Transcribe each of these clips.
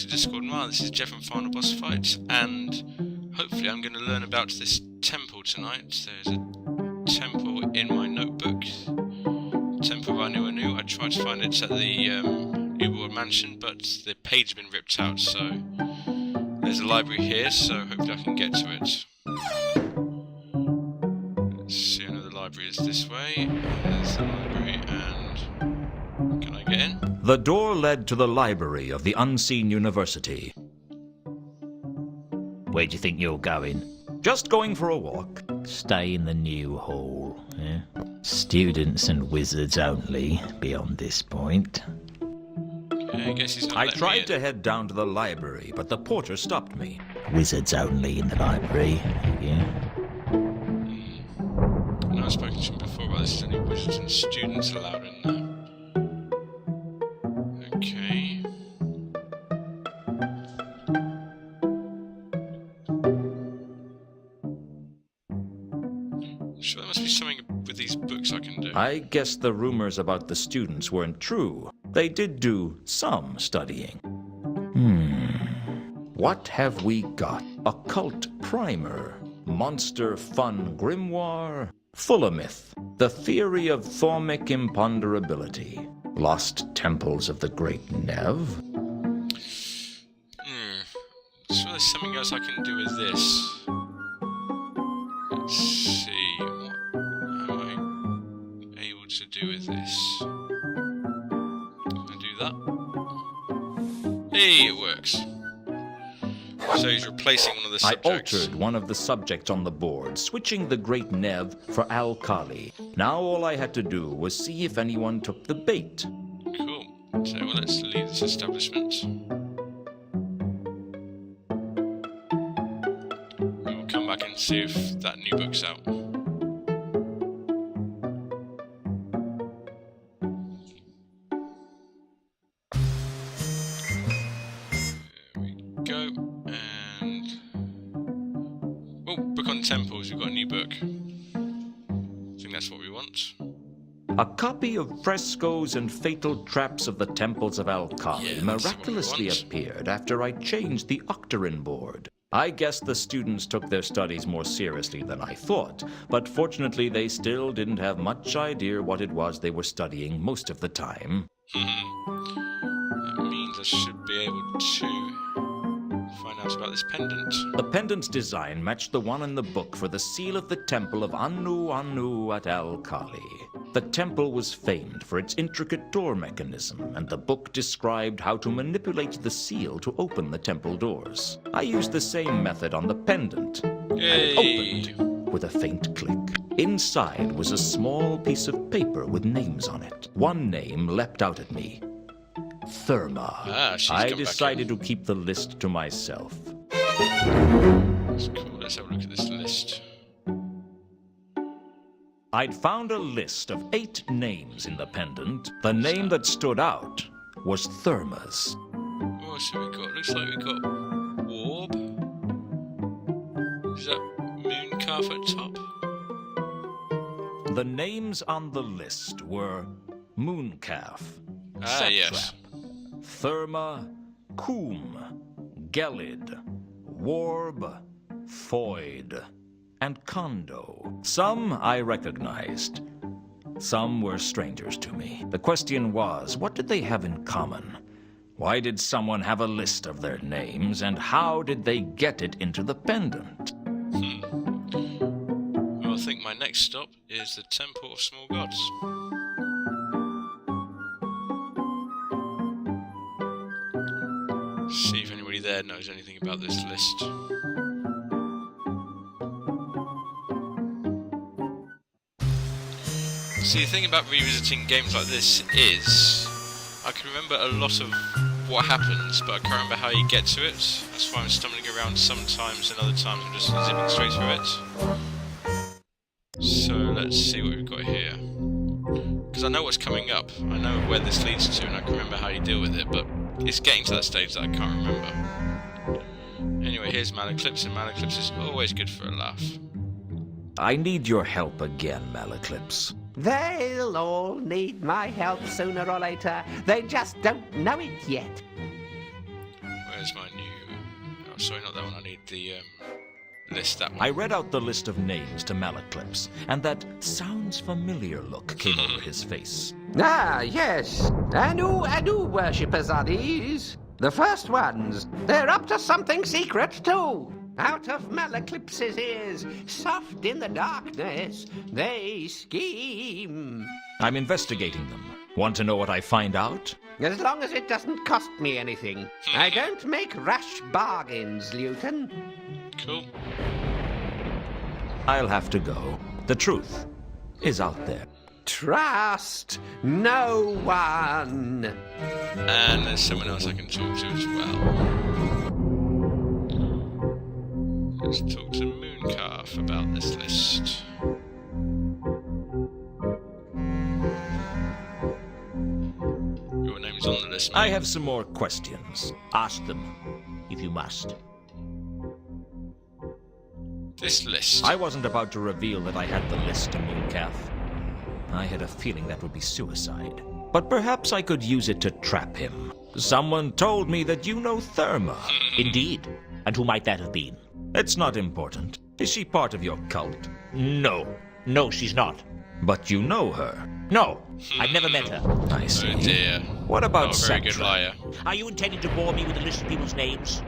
to Discworld Noir. This is Geoff from Final Boss Fights, and hopefully I'm going to learn about this temple tonight. There's a temple in my notebook. Temple I knew. I tried to find it at the Uber Mansion, but the page has been ripped out, so there's a library here, so hopefully I can get to it. Let's see, I know the library is this way. There's the library, and can I get in? The door led to the library of the Unseen University. Where do you think you're going? Just going for a walk. Stay in the new hall, yeah? Students and wizards only beyond this point. Okay, I guess he's not I letting me tried in. to head down to the library, but the porter stopped me. Wizards only in the library, yeah? I know I've spoken to him before about this. Is only wizards and students allowed in there. Okay. Sure, there must be something with these books I can do. I guess the rumors about the students weren't true. They did do some studying. What have we got? Occult Primer, Monster Fun Grimoire, Fullamyth, The Theory of Thaumic Imponderability, Lost Temples of the Great Nev. So there's something else I can do with this. Let's see. What am I able to do with this? Can I do that? Hey, it works. So he's replacing one of the subjects. I altered one of the subjects on the board, switching the Great Nev for Alkali. Now all I had to do was see if anyone took the bait. Cool. So well, let's leave this establishment. We'll come back and see if that new book's out. There we go. And oh, book on temples. We've got a new book. I think that's what we want. A copy of Frescoes and Fatal Traps of the Temples of Alkali Yeah, that's what we miraculously want. appeared after I changed the Octarin board. I guess the students took their studies more seriously than I thought, but fortunately they still didn't have much idea what it was they were studying most of the time. That means I should be able to find out about this pendant. The pendant's design matched the one in the book for the seal of the temple of Anu at Alkali. The temple was famed for its intricate door mechanism, and the book described how to manipulate the seal to open the temple doors. I used the same method on the pendant, and it Yay! opened with a faint click. Inside was a small piece of paper with names on it. One name leapt out at me. Therma. Ah, she's I come back decided to keep the list to myself. That's cool. Let's have a look at this list. I'd found a list of 8 names in the pendant. The name that stood out was Therma's. Oh, so we got. Looks like we got Warb. Is that Mooncalf at top? The names on the list were Mooncalf, Ah, yes. Therma, Coom, Gelid, Warb, Foyd, and Kondo. Some I recognized. Some were strangers to me. The question was, what did they have in common? Why did someone have a list of their names, and how did they get it into the pendant? Well, I think my next stop is the Temple of Small Gods. See if anybody there knows anything about this list. See, the thing about revisiting games like this is I can remember a lot of what happens, but I can't remember how you get to it. That's why I'm stumbling around sometimes, and other times I'm just zipping straight through it. So let's see what we've got here. Because I know what's coming up, I know where this leads to, and I can remember how you deal with it, but it's getting to that stage that I can't remember. Anyway, here's Malaclips, and Malaclips is always good for a laugh. I need your help again, Malaclips. They'll all need my help sooner or later. They just don't know it yet. Where's my new... Oh, sorry, not that one. I need the list, that one. I read out the list of names to Malaclips, and that sounds familiar look came over his face. Ah, yes. Anu worshippers are these. The first ones. They're up to something secret, too. Out of Malaclips's ears, soft in the darkness, they scheme. I'm investigating them. Want to know what I find out? As long as it doesn't cost me anything. I don't make rash bargains, Luton. Cool. I'll have to go. The truth is out there. Trust no one. And there's someone else I can talk to as well. Let's talk to Mooncalf about this list. Your name's on the list, mate. I have some more questions. Ask them, if you must. This list. I wasn't about to reveal that I had the list to Mooncalf. I had a feeling that would be suicide. But perhaps I could use it to trap him. Someone told me that you know Therma. Indeed. And who might that have been? It's not important. Is she part of your cult? No. No, she's not. But you know her. No, I've never met her. I see. Oh dear. What about Not a very good Satra? liar. Are you intending to bore me with a list of people's names?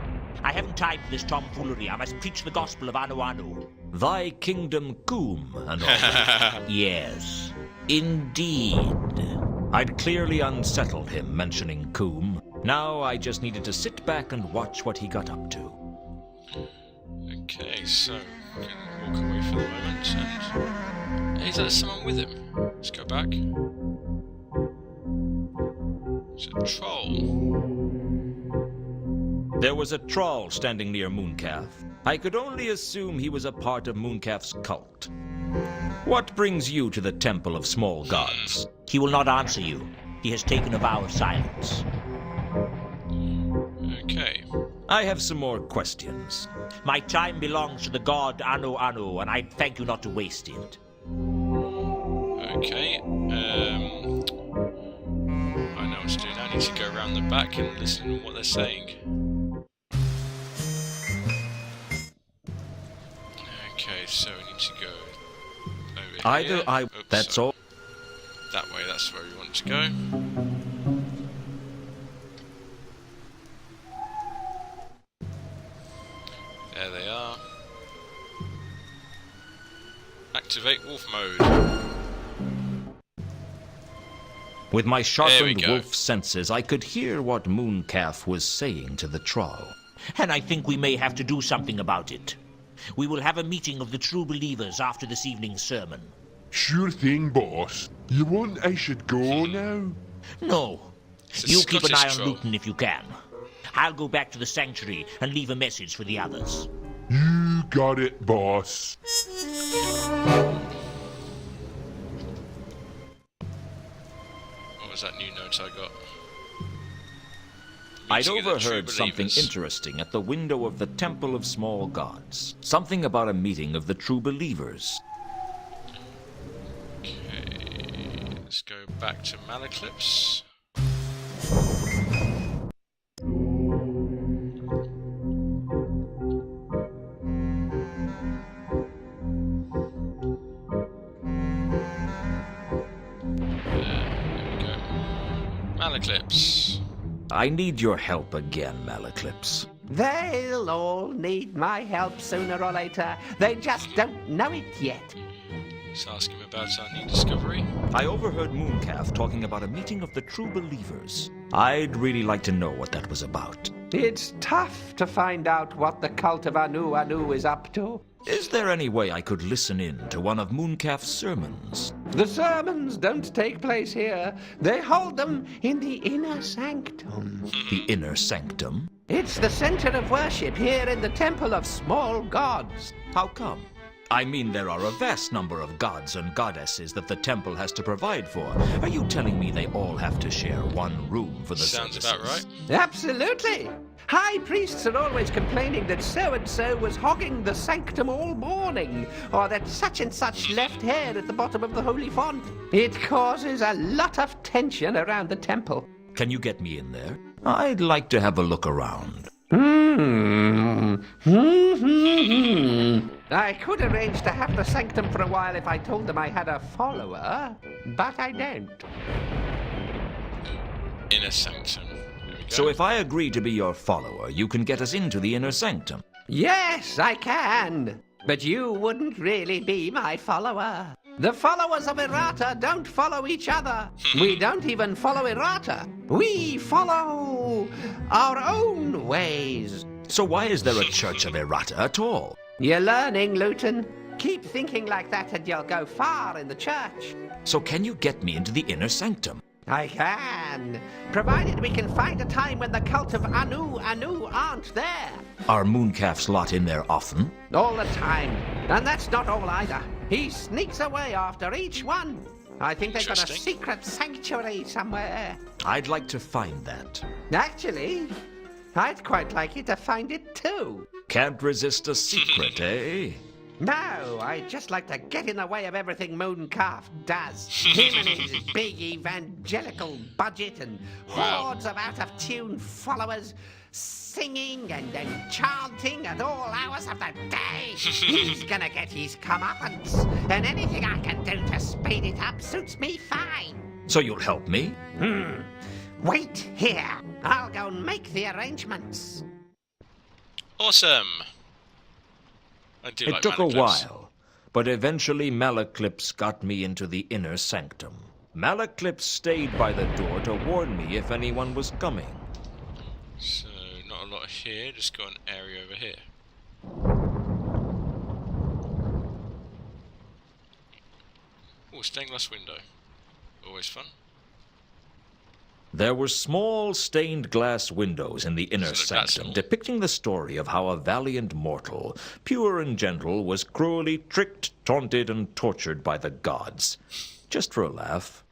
I haven't time for this tomfoolery. I must preach the gospel of Anu Anu. Thy kingdom Coom and all that. Yes, indeed. I'd clearly unsettled him mentioning Coom. Now I just needed to sit back and watch what he got up to. Okay, so we can walk away for the moment and... Hey, is there someone with him? Let's go back. It's a troll. There was a troll standing near Mooncalf. I could only assume he was a part of Mooncalf's cult. What brings you to the Temple of Small Gods? He will not answer you. He has taken a vow of silence. Okay. I have some more questions. My time belongs to the god Anu Anu, and I thank you not to waste it. Okay. I know what to do now. I need to go around the back and listen to what they're saying. Okay, so we need to go over here. Oops, That's sorry. all. That way, that's where we want to go. There they are. Activate wolf mode. With my There we sharpened go. wolf senses, I could hear what Mooncalf was saying to the troll. And I think we may have to do something about it. We will have a meeting of the true believers after this evening's sermon. Sure thing, boss. You want I should go now? No. It's a You keep an eye Scottish on troll. Luton if you can. I'll go back to the sanctuary and leave a message for the others. You got it, boss. What was that new note I got? I'd Meeting of the true overheard something believers. interesting at the window of the Temple of Small Gods. Something about a meeting of the true believers. Okay, let's go back to Malaclips. There we go. Malaclips. I need your help again, Malaclips. They'll all need my help sooner or later. They just don't know it yet. Let's ask him about our new discovery. I overheard Mooncalf talking about a meeting of the true believers. I'd really like to know what that was about. It's tough to find out what the cult of Anu Anu is up to. Is there any way I could listen in to one of Mooncalf's sermons? The sermons don't take place here. They hold them in the inner sanctum. The inner sanctum? It's the center of worship here in the Temple of Small Gods. How come? I mean, there are a vast number of gods and goddesses that the temple has to provide for. Are you telling me they all have to share one room for the Sounds services? about right. Absolutely. High priests are always complaining that so-and-so was hogging the sanctum all morning, or that such and such left hair at the bottom of the holy font. It causes a lot of tension around the temple. Can you get me in there? I'd like to have a look around. I could arrange to have the sanctum for a while if I told them I had a follower, but I don't. Inner sanctum. There we go. So if I agree to be your follower, you can get us into the inner sanctum. Yes, I can. But you wouldn't really be my follower. The followers of Errata don't follow each other. We don't even follow Errata. We follow our own ways. So why is there a Church of Errata at all? You're learning, Luton. Keep thinking like that and you'll go far in the church. So can you get me into the inner sanctum? I can, provided we can find a time when the cult of Anu aren't there. Are Mooncalf's lot in there often? All the time. And that's not all either. He sneaks away after each one. I think they've got a Interesting. secret sanctuary somewhere. I'd like to find that. Actually, I'd quite like you to find it too. Can't resist a secret, eh? No, I'd just like to get in the way of everything Mooncalf does. Him and his big evangelical budget and hordes of out-of-tune followers singing and chanting at all hours of the day. He's gonna get his comeuppance, and anything I can do to speed it up suits me fine. So you'll help me? Wait here. I'll go and make the arrangements. Awesome. I do It like took a Malaclips. while, but eventually Malaclips got me into the inner sanctum. Malaclips stayed by the door to warn me if anyone was coming. So, not a lot here, just got an area over here. Oh, stained glass window. Always fun. There were small stained glass windows in the inner Doesn't look that sanctum, small. depicting the story of how a valiant mortal, pure and gentle, was cruelly tricked, taunted, and tortured by the gods. Just for a laugh.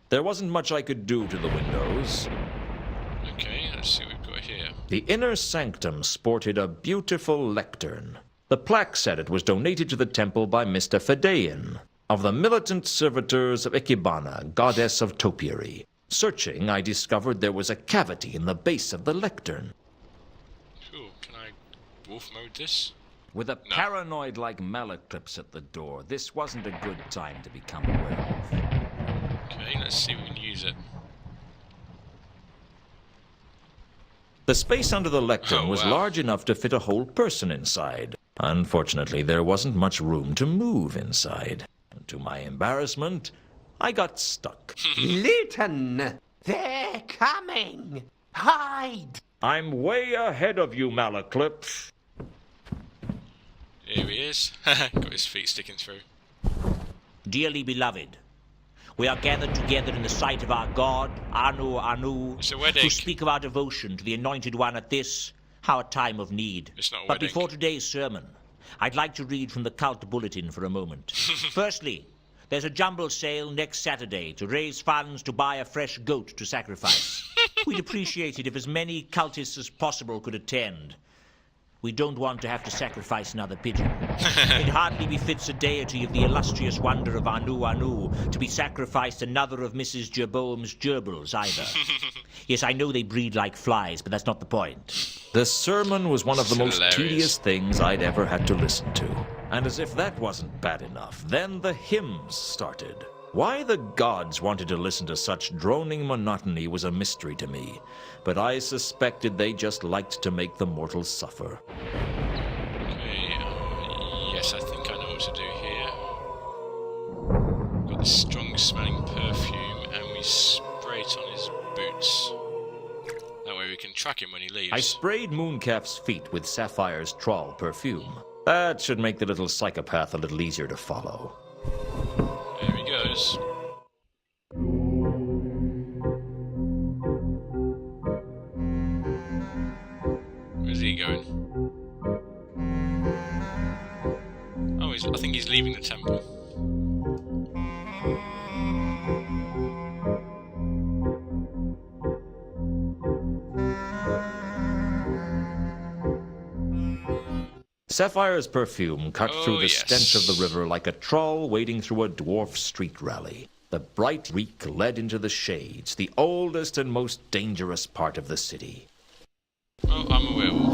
There wasn't much I could do to the windows. Okay, let's see what we've got here. The inner sanctum sported a beautiful lectern. The plaque said it was donated to the temple by Mr. Fedean, of the militant servitors of Ikebana, goddess of topiary. Searching, I discovered there was a cavity in the base of the lectern. Cool, can I wolf mode this? With a paranoid like Malaclips at the door, this wasn't a good time to become aware of. Okay, let's see if we can use it. The space under the lectern Oh, was wow. large enough to fit a whole person inside. Unfortunately, there wasn't much room to move inside. And to my embarrassment, I got stuck. Luton! They're coming! Hide! I'm way ahead of you, Malaclips. Here he is. Got his feet sticking through. Dearly beloved, we are gathered together in the sight of our God, Anu, It's a wedding. to speak of our devotion to the Anointed One at this, our time of need. It's not a But wedding. before today's sermon, I'd like to read from the cult bulletin for a moment. Firstly, there's a jumble sale next Saturday to raise funds to buy a fresh goat to sacrifice. We'd appreciate it if as many cultists as possible could attend. We don't want to have to sacrifice another pigeon. It hardly befits a deity of the illustrious wonder of Anu to be sacrificed another of Mrs. Jeroboam's gerbils either. Yes, I know they breed like flies, but that's not the point. The sermon was one of the most Hilarious. tedious things I'd ever had to listen to. And as if that wasn't bad enough, then the hymns started. Why the gods wanted to listen to such droning monotony was a mystery to me, but I suspected they just liked to make the mortals suffer. Okay, yes, I think I know what to do here. Got this strong smelling perfume and we spray it on his boots. That way we can track him when he leaves. I sprayed Mooncalf's feet with Sapphire's trawl perfume. That should make the little psychopath a little easier to follow. There he goes. Where's he going? Oh, I think he's leaving the temple. Sapphire's perfume cut Oh, through the yes. stench of the river like a trawl wading through a dwarf street rally. The bright reek led into the shades, the oldest and most dangerous part of the city. Oh, I'm a werewolf.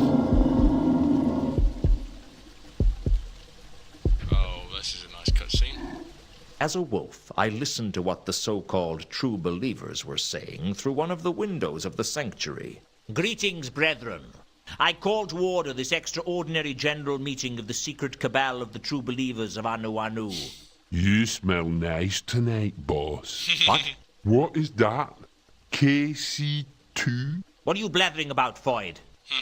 Oh, this is a nice cutscene. As a wolf, I listened to what the so-called true believers were saying through one of the windows of the sanctuary. Greetings, brethren. I call to order this extraordinary general meeting of the secret cabal of the true believers of Anu Anu. You smell nice tonight, boss. What? What is that? KC2? What are you blathering about, Foyd?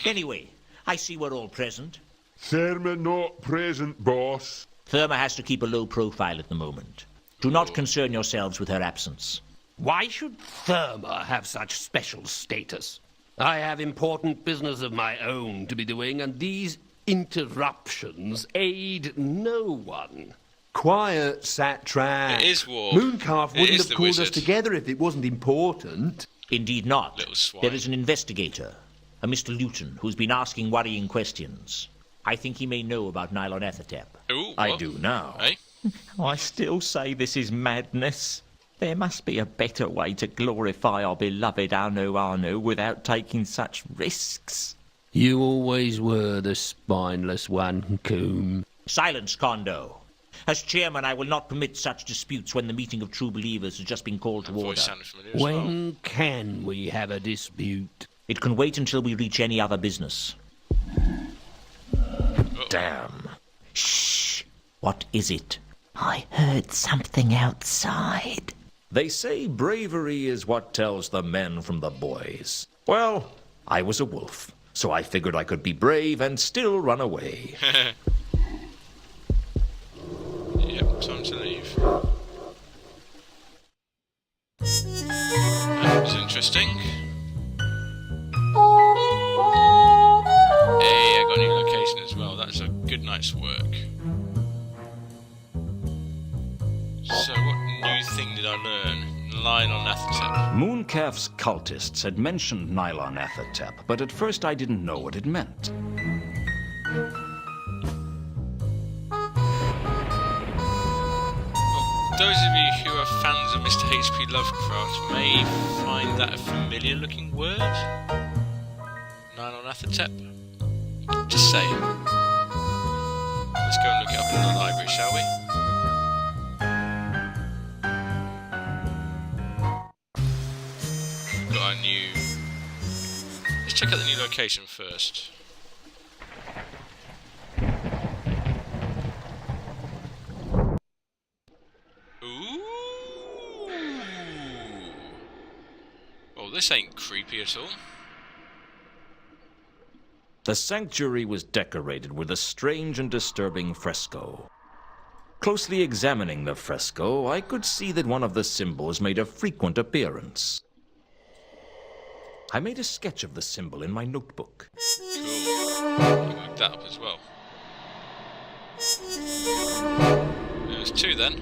Anyway, I see we're all present. Therma not present, boss. Therma has to keep a low profile at the moment. Do not concern yourselves with her absence. Why should Therma have such special status? I have important business of my own to be doing, and these interruptions aid no one. Quiet, Satrap. It is warm. Mooncalf It wouldn't is have the called us wizard. together if it wasn't important. Indeed not. Little swine. There is an investigator, a Mr. Luton, who's been asking worrying questions. I think he may know about Nylon Ethertep. Ooh, I what? do now. Hey? I still say this is madness. There must be a better way to glorify our beloved Anu Anu without taking such risks. You always were the spineless one, Coombe. Silence, Kondo. As chairman, I will not permit such disputes when the meeting of true believers has just been called to That order. voice sounded familiar as well. When can we have a dispute? It can wait until we reach any other business. Damn. Shh! What is it? I heard something outside. They say bravery is what tells the men from the boys. Well, I was a wolf, so I figured I could be brave and still run away. Yep, time to leave. That was interesting. Hey, I got a new location as well. That's a good night's work. So, what new thing did I learn? Nylon Ethertep. Mooncalf's cultists had mentioned Nylon Ethertep, but at first I didn't know what it meant. Those of you who are fans of Mr. H.P. Lovecraft may find that a familiar-looking word. Nylon Ethertep. Just saying. Let's go and look it up in the library, shall we? Got a new... Let's check out the new location first. Ooh! Oh, this ain't creepy at all. The sanctuary was decorated with a strange and disturbing fresco. Closely examining the fresco, I could see that one of the symbols made a frequent appearance. I made a sketch of the symbol in my notebook. Cool. I'll look that up as well. There's two then.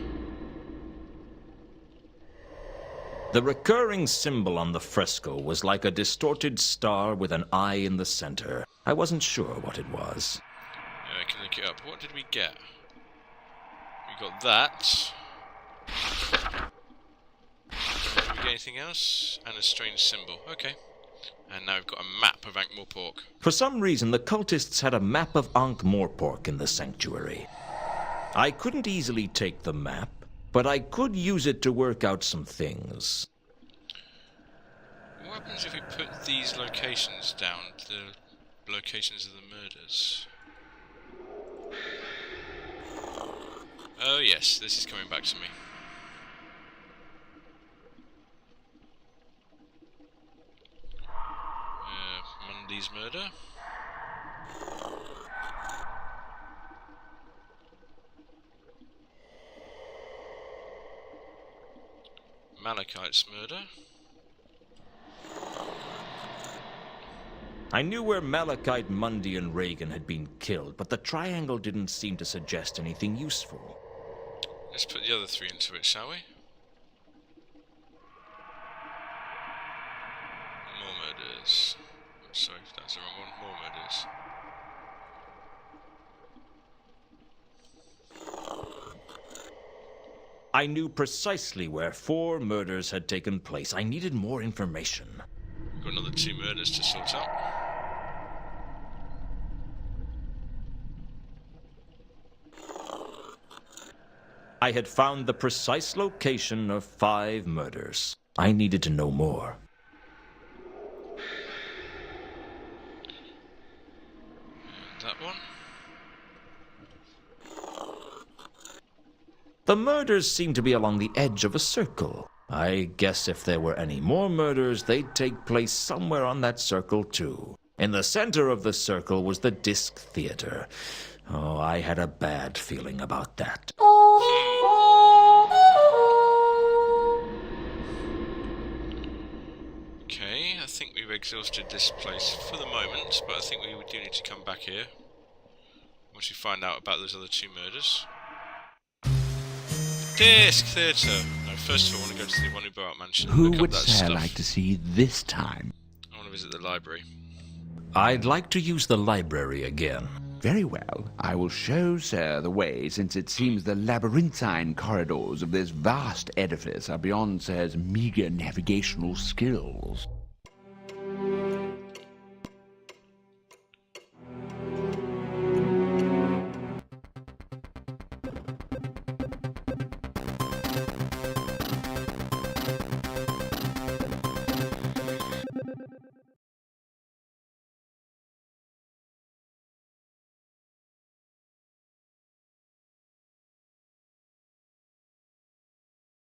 The recurring symbol on the fresco was like a distorted star with an eye in the center. I wasn't sure what it was. Yeah, I can look it up. What did we get? We got that. Did we get anything else? And a strange symbol. Okay. And now we've got a map of Ankh-Morpork. For some reason, the cultists had a map of Ankh-Morpork in the sanctuary. I couldn't easily take the map, but I could use it to work out some things. What happens if we put these locations down, the locations of the murders? Oh yes, this is coming back to me. Mundy's murder. Malachite's murder. I knew where Malachite, Mundy, and Reagan had been killed, but the triangle didn't seem to suggest anything useful. Let's put the other three into it, shall we? More murders. Sorry, that's the wrong one. More murders. I knew precisely where 4 murders had taken place. I needed more information. Got another 2 murders to sort out. I had found the precise location of 5 murders. I needed to know more. That one. The murders seemed to be along the edge of a circle. I guess if there were any more murders, they'd take place somewhere on that circle too. In the center of the circle was the Disc Theater. Oh, I had a bad feeling about that. Okay, I think we've exhausted this place for the moment, but I think we do need to come back here once we find out about those other 2 murders. Disc Theatre! No, first of all I want to go to the Wonderboat Mansion and Who look up would that Sir stuff. like to see this time? I want to visit the library. I'd like to use the library again. Very well. I will show Sir the way, since it seems the labyrinthine corridors of this vast edifice are beyond Sir's meager navigational skills.